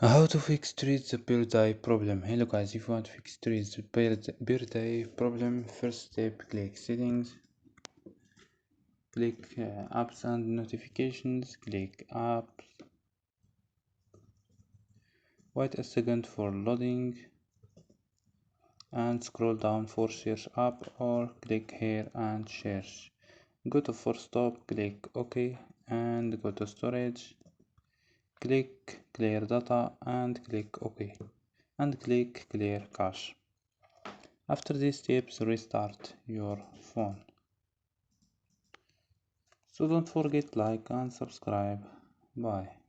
How to fix treat the birthday problem. Hello guys, if you want to fix treat the birthday problem, first step, click settings, click apps and notifications, click apps, wait a second for loading and scroll down for search app or click here and search. Go to force stop, click OK and go to storage, click clear data and click OK and click clear cache. After these steps, restart your phone. So don't forget like and subscribe. Bye.